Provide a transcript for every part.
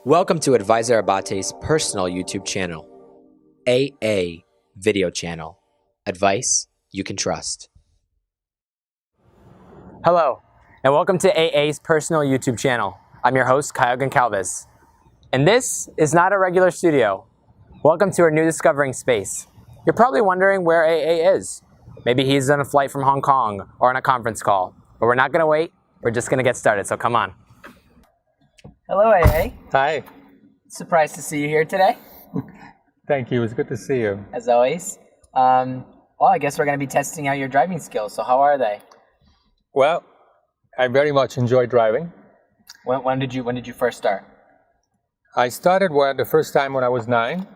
Welcome to Advisor Abbate's personal YouTube channel, AA Video Channel. Advice you can trust. Hello, and welcome to AA's personal YouTube channel. I'm your host, Caio Goncalves. And this is not a regular studio. Welcome to our new discovering space. You're probably wondering where AA is. Maybe he's on a flight from Hong Kong or on a conference call. But we're not going to wait. We're just going to get started, so come on. Hello, AA. Hi. Surprised to see you here today. Thank you. It's good to see you. As always. Well, I guess we're going to be testing out your driving skills. So how are they? Well, I very much enjoy driving. When did you first start? I started the first time when I was 9.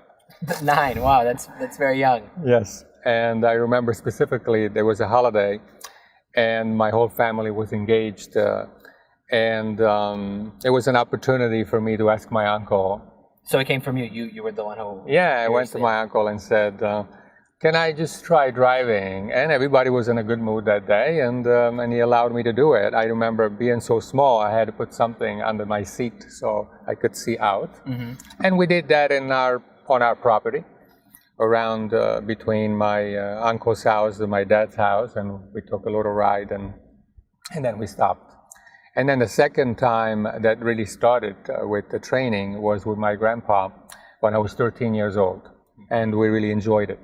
9. Wow, that's very young. Yes. And I remember specifically there was a holiday and my whole family was engaged. And it was an opportunity for me to ask my uncle. So it came from you? You were the one who... Yeah, I went to my uncle and said, can I just try driving? And everybody was in a good mood that day, and he allowed me to do it. I remember being so small, I had to put something under my seat so I could see out. Mm-hmm. And we did that on our property, around between my uncle's house and my dad's house, and we took a little ride, and then we stopped. And then the second time that really started with the training was with my grandpa when I was 13 years old, and we really enjoyed it.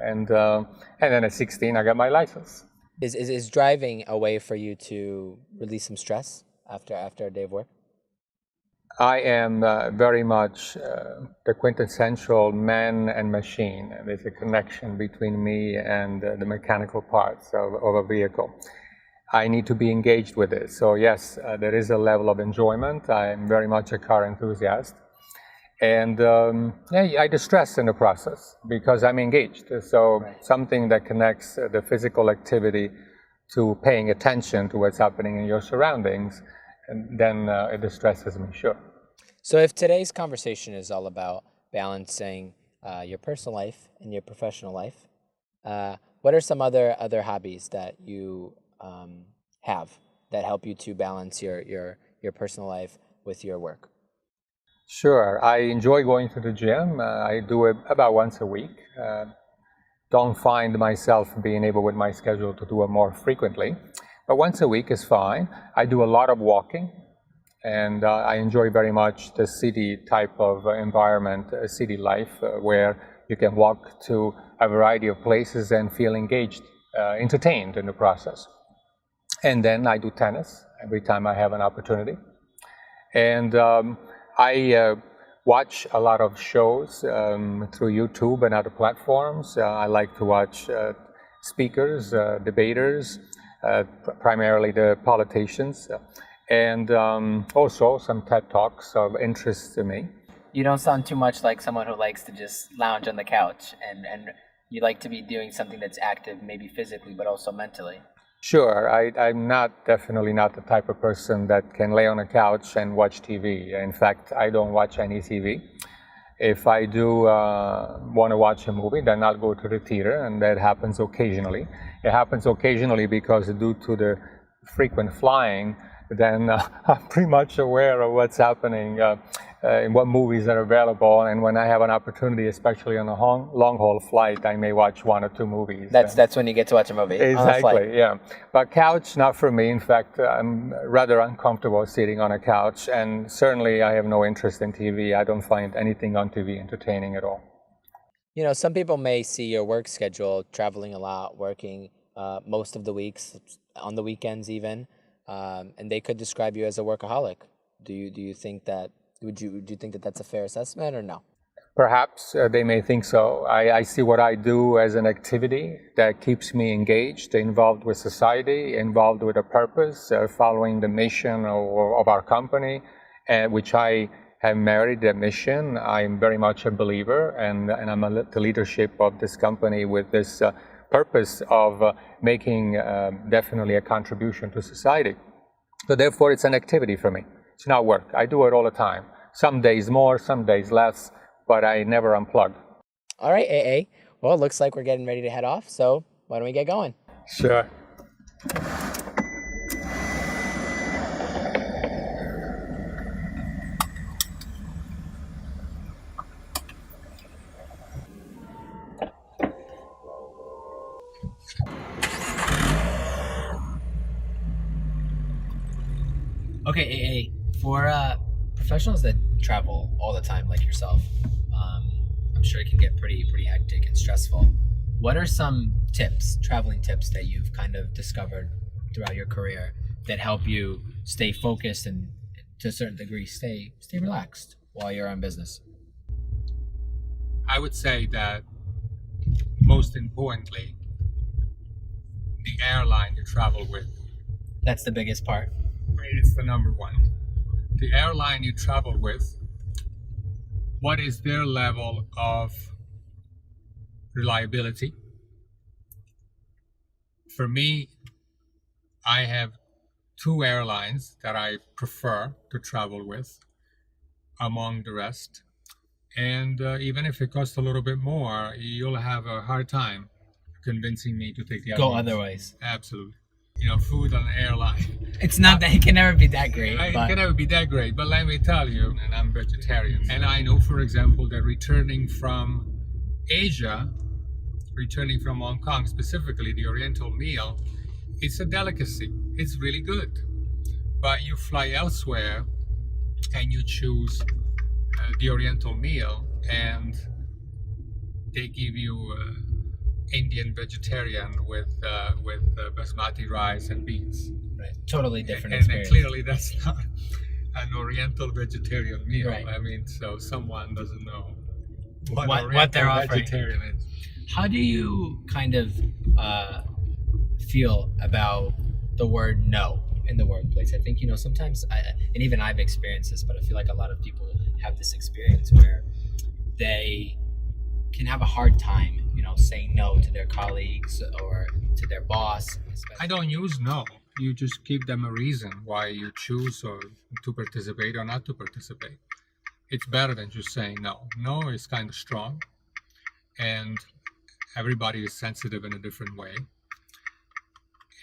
And then at 16, I got my license. Is driving a way for you to release some stress after a day of work? I am very much the quintessential man and machine. There's a connection between me and the mechanical parts of a vehicle. I need to be engaged with it. So yes, there is a level of enjoyment. I'm very much a car enthusiast. And I distress in the process because I'm engaged. So something that connects the physical activity to paying attention to what's happening in your surroundings, and then it distresses me, sure. So if today's conversation is all about balancing your personal life and your professional life, what are some other hobbies that you have that help you to balance your personal life with your work? Sure. I enjoy going to the gym. I do it about once a week. Don't find myself being able with my schedule to do it more frequently, but once a week is fine. I do a lot of walking, and I enjoy very much the city type of environment, city life, where you can walk to a variety of places and feel engaged, entertained in the process. And then I do tennis every time I have an opportunity. And I watch a lot of shows through YouTube and other platforms. I like to watch speakers, debaters, primarily the politicians, and also some TED Talks of interest to me. You don't sound too much like someone who likes to just lounge on the couch, and you like to be doing something that's active, maybe physically, but also mentally. Sure. I'm definitely not the type of person that can lay on a couch and watch TV. In fact, I don't watch any TV. If I do want to watch a movie, then I'll go to the theater, and that happens occasionally. It happens occasionally because due to the frequent flying, then I'm pretty much aware of what's happening in what movies are available, and when I have an opportunity, especially on a long-haul flight, I may watch 1 or 2 movies. That's when you get to watch a movie. Exactly, yeah. But couch, not for me. In fact, I'm rather uncomfortable sitting on a couch, and certainly I have no interest in TV. I don't find anything on TV entertaining at all. You know, some people may see your work schedule, traveling a lot, working most of the weeks, on the weekends even, and they could describe you as a workaholic. Do you think that? Would you think that that's a fair assessment or no? Perhaps they may think so. I see what I do as an activity that keeps me engaged, involved with society, involved with a purpose, following the mission of our company, which I have married that mission. I'm very much a believer, and I'm the leadership of this company with this purpose of making definitely a contribution to society. So therefore, it's an activity for me. It's not work. I do it all the time. Some days more, some days less, but I never unplug. All right, AA. Well, it looks like we're getting ready to head off, so why don't we get going? Sure. Okay, AA, for professionals that travel all the time, like yourself, I'm sure it can get pretty hectic and stressful. What are some traveling tips that you've kind of discovered throughout your career that help you stay focused and, to a certain degree, stay relaxed while you're on business? I would say that most importantly, the airline you travel with. That's the biggest part. It's the number one. The airline you travel with, what is their level of reliability? For me, I have 2 airlines that I prefer to travel with among the rest. And even if it costs a little bit more, you'll have a hard time convincing me to take the other Go ones. otherwise. Absolutely. Food on an airline. It's not that, it can never be that great. It can never be that great, but let me tell you, and I'm vegetarian, and I know, for example, that returning from Asia, returning from Hong Kong, specifically the Oriental meal, it's a delicacy. It's really good. But you fly elsewhere and you choose the Oriental meal, and they give you Indian vegetarian with basmati rice and beans. Right. Totally different And experience. clearly that's not an Oriental vegetarian meal. Right. I mean, so someone doesn't know what What they're Oriental offering. vegetarian is. How do you kind of feel about the word no in the workplace? I think, sometimes, and even I've experienced this, but I feel like a lot of people have this experience where they can have a hard time, saying no to their colleagues or to their boss. I don't use no. You just give them a reason why you choose or to participate or not to participate. It's better than just saying no. No is kind of strong, and everybody is sensitive in a different way.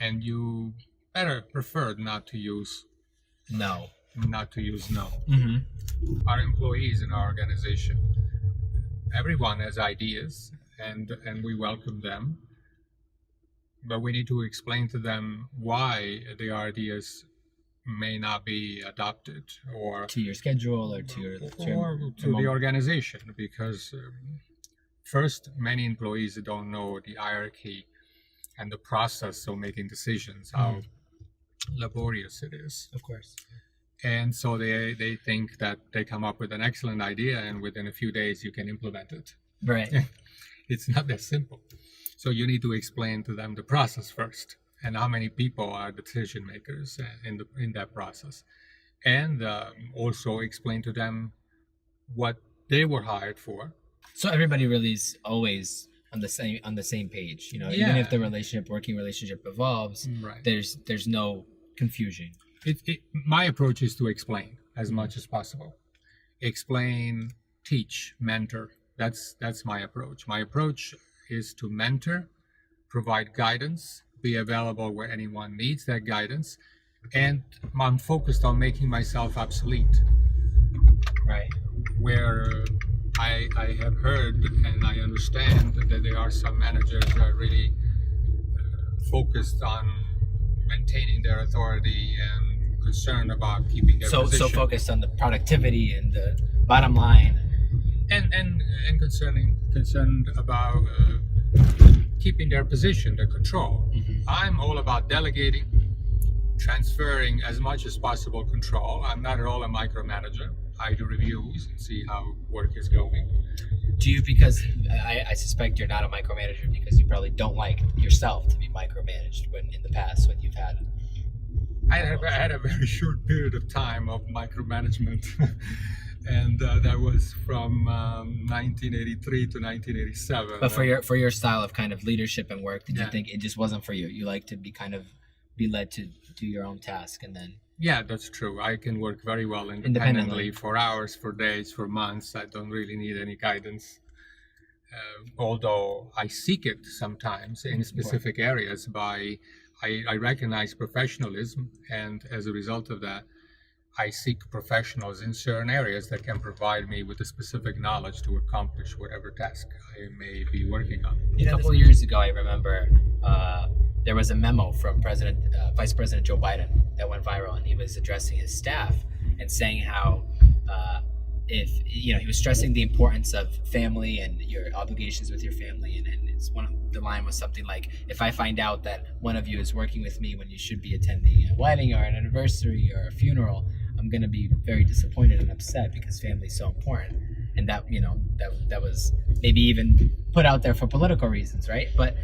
And you better prefer not to use No. no. Mm-hmm. Our employees in our organization, everyone has ideas, and we welcome them, but we need to explain to them why the ideas may not be adopted or To your schedule or to the organization, because first, many employees don't know the hierarchy and the process of making decisions, how laborious it is. Of course. And so they think that they come up with an excellent idea and within a few days you can implement it. Right. It's not that simple. So you need to explain to them the process first and how many people are decision makers in that process. And also explain to them what they were hired for. So everybody really is always on the same page, even if the working relationship evolves, Right. there's no confusion. My approach is to explain as much as possible. Explain, teach, mentor. That's my approach. My approach is to mentor, provide guidance, be available where anyone needs that guidance, and I'm focused on making myself obsolete. Right. Where I have heard and I understand that there are some managers that are really focused on maintaining their authority and concerned about keeping their position. So focused on the productivity and the bottom line. And concerned about keeping their position, their control. Mm-hmm. I'm all about delegating, transferring as much as possible control. I'm not at all a micromanager. I do reviews and see how work is going. Do you, because I suspect you're not a micromanager because you probably don't like yourself to be micromanaged when in the past when you've had. I had a very short period of time of micromanagement. And that was from 1983 to 1987. But for your style of kind of leadership and work, did you think it just wasn't for you? You like to be led to do your own task and then. Yeah, that's true. I can work very well independently for hours, for days, for months. I don't really need any guidance. Although I seek it sometimes in specific areas I recognize professionalism, and as a result of that, I seek professionals in certain areas that can provide me with the specific knowledge to accomplish whatever task I may be working on. A couple of years ago, I remember there was a memo from Vice President Joe Biden that went viral, and he was addressing his staff and saying how if he was stressing the importance of family and your obligations with your family, and the line was something like, if I find out that one of you is working with me when you should be attending a wedding or an anniversary or a funeral, I'm going to be very disappointed and upset because family is so important. And that that was maybe even put out there for political reasons, right? But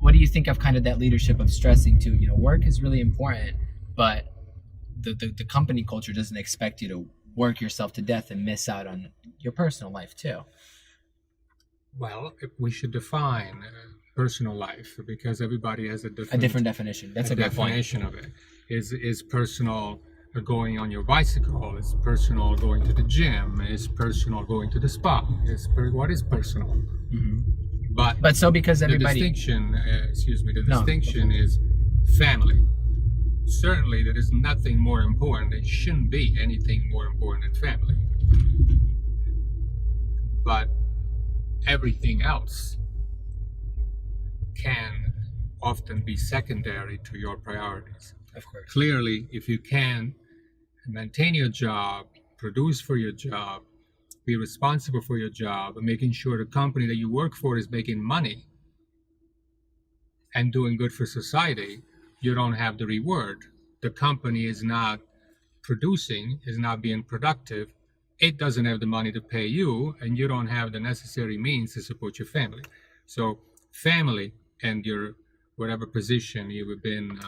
what do you think of kind of that leadership of stressing to, work is really important, but the company culture doesn't expect you to work yourself to death and miss out on your personal life too? Well, we should define personal life, because everybody has a different definition. That's a good point. Definition of it. Is personal going on your bicycle? Is personal going to the gym? Is personal going to the spa? What is personal? Mm-hmm. But so because everybody... The distinction is family. Certainly there is nothing more important. There shouldn't be anything more important than family. But everything else can often be secondary to your priorities. Of course. Clearly, if you can maintain your job, produce for your job, be responsible for your job, and making sure the company that you work for is making money and doing good for society, you don't have the reward. The company is not producing, is not being productive. It doesn't have the money to pay you, and you don't have the necessary means to support your family. So family and your whatever position you have been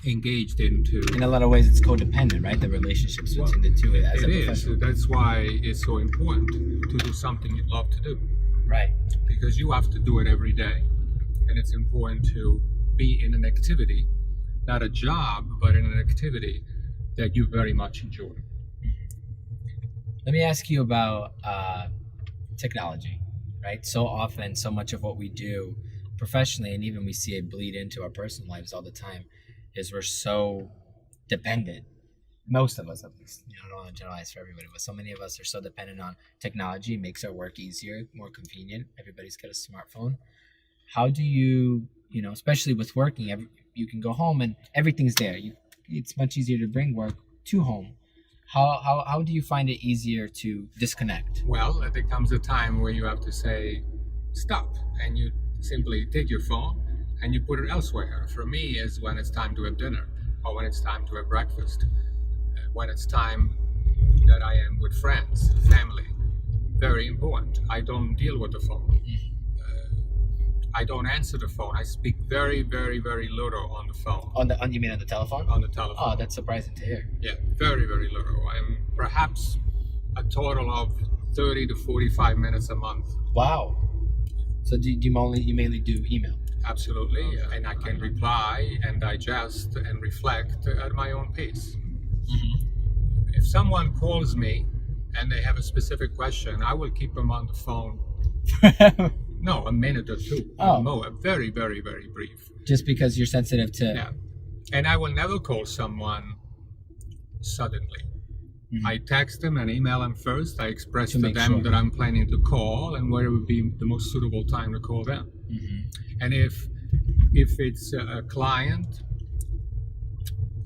engaged into. In a lot of ways, it's codependent, right? The relationships between the two. As it is. That's why it's so important to do something you love to do. Right. Because you have to do it every day. And it's important to be in an activity, not a job, but in an activity that you very much enjoy. Let me ask you about technology, right? So often, so much of what we do professionally, and even we see it bleed into our personal lives all the time, is we're so dependent. Most of us, at least. I don't want to generalize for everybody, but so many of us are so dependent on technology. It makes our work easier, more convenient. Everybody's got a smartphone. How do you, especially with working, you can go home and everything's there. It's much easier to bring work to home. How do you find it easier to disconnect? Well, there comes a time where you have to say stop, and you simply take your phone and you put it elsewhere. For me, is when it's time to have dinner, or when it's time to have breakfast, when it's time that I am with friends, family. Very important. I don't deal with the phone. I don't answer the phone. I speak very, very, very little on the phone. You mean on the telephone? On the telephone. Oh, that's surprising to hear. Yeah, very, very little. I'm perhaps a total of 30 to 45 minutes a month. Wow. So you mainly do email? Absolutely, and I can reply and digest and reflect at my own pace. Mm-hmm. If someone calls me and they have a specific question, I will keep them on the phone. No, a minute or two. No, very, very, very brief. Just because you're sensitive to... Yeah. And I will never call someone suddenly. Mm-hmm. I text them and email them first. I express to them that I'm planning to call and where it would be the most suitable time to call them. Mm-hmm. And if it's a client,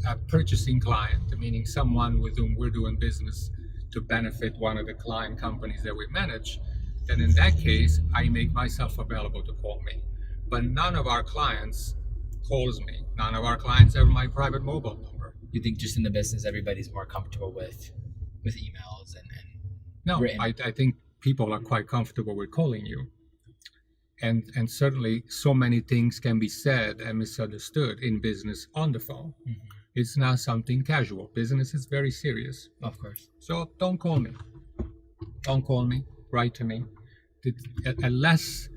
a purchasing client, meaning someone with whom we're doing business to benefit one of the client companies that we manage, then in that case, I make myself available to call me. But none of our clients calls me. None of our clients have my private mobile number. You think just in the business, everybody's more comfortable with emails and No, written? I think people are quite comfortable with calling you. And certainly so many things can be said and misunderstood in business on the phone. Mm-hmm. It's not something casual. Business is very serious. Of course. So don't call me. Don't call me. Write to me. Unless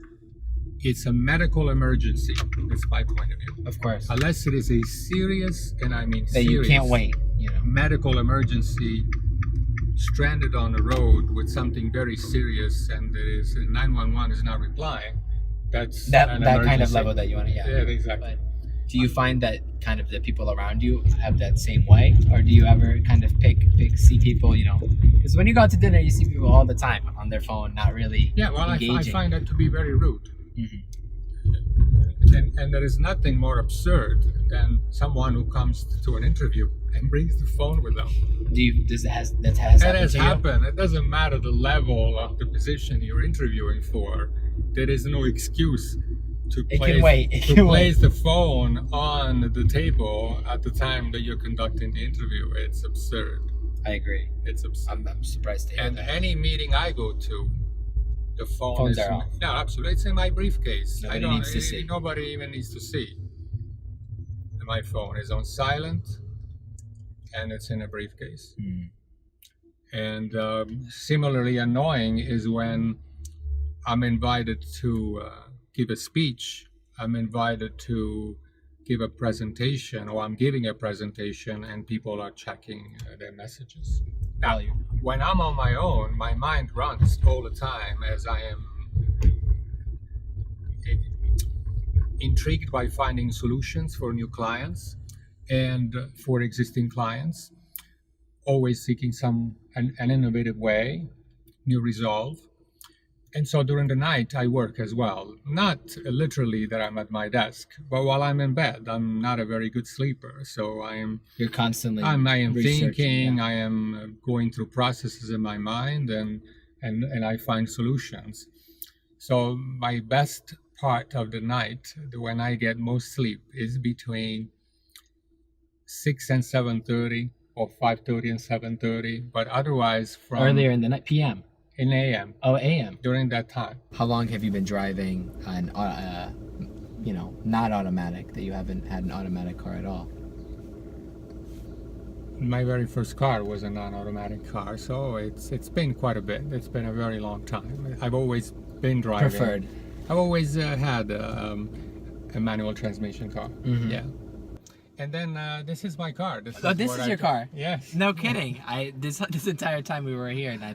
it's a medical emergency. That's my point of view. Of course. Unless it is a serious, and I mean that serious, you can't wait, medical emergency, stranded on the road with something very serious, and there is 911 is not replying. That's that kind of level that you want to. Yeah, exactly. But do you find that kind of the people around you have that same way, or do you ever kind of see people, because when you go out to dinner, you see people all the time on their phone, not really engaging. I find that to be very rude. Mm-hmm. And there is nothing more absurd than someone who comes to an interview and brings the phone with them. That has happened. It doesn't matter the level of the position you're interviewing for. There is no excuse to place the phone on the table at the time that you're conducting the interview. It's absurd. I agree. It's absurd. I'm surprised to hear that. And any meeting I go to, the phones are off. No, absolutely. It's in my briefcase. Nobody needs to see. Nobody even needs to see. My phone is on silent, and it's in a briefcase. And similarly annoying is when I'm invited to give a speech, I'm invited to give a presentation, or I'm giving a presentation, and people are checking their messages. Now, when I'm on my own, my mind runs all the time as I am intrigued by finding solutions for new clients and for existing clients, always seeking an innovative way, new resolve. And so during the night, I work as well. Not literally that I'm at my desk, but while I'm in bed, I'm not a very good sleeper. So You're constantly I am thinking, yeah. I am going through processes in my mind, and I find solutions. So my best part of the night, when I get most sleep, is between 6 and 7:30 or 5:30 and 7:30, but otherwise from earlier in the night, PM. In AM. Oh, AM. During that time. How long have you been driving an, not automatic, that you haven't had an automatic car at all? My very first car was a non-automatic car, so it's been quite a bit. It's been a very long time. I've always been driving. Preferred. I've always had a manual transmission car. Mm-hmm. Yeah. And then this is my car. This is your car? Yes. No kidding. This entire time we were here, and I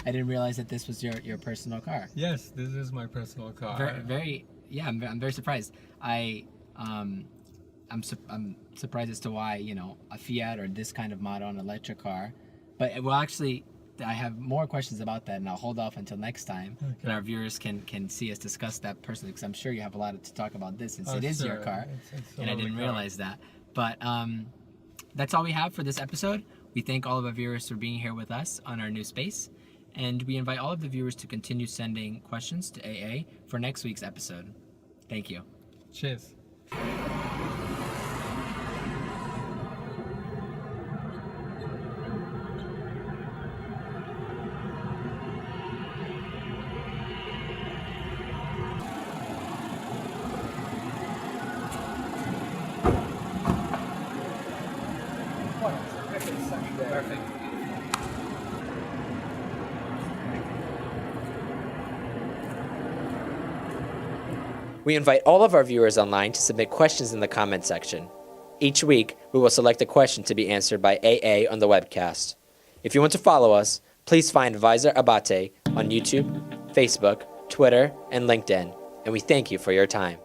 didn't realize that this was your personal car. Yes, this is my personal car. I'm very surprised. I'm surprised as to why a Fiat or this kind of model, an electric car. But actually, I have more questions about that, and I'll hold off until next time, and our viewers can see us discuss that personally, because I'm sure you have a lot to talk about this, since it is your car, and I didn't realize that. But that's all we have for this episode. We thank all of our viewers for being here with us on our new space, and we invite all of the viewers to continue sending questions to AA for next week's episode. Thank you. Cheers. Perfect. We invite all of our viewers online to submit questions in the comment section. Each week, we will select a question to be answered by AA on the webcast. If you want to follow us, please find Visor Abbate on YouTube, Facebook, Twitter, and LinkedIn, and we thank you for your time.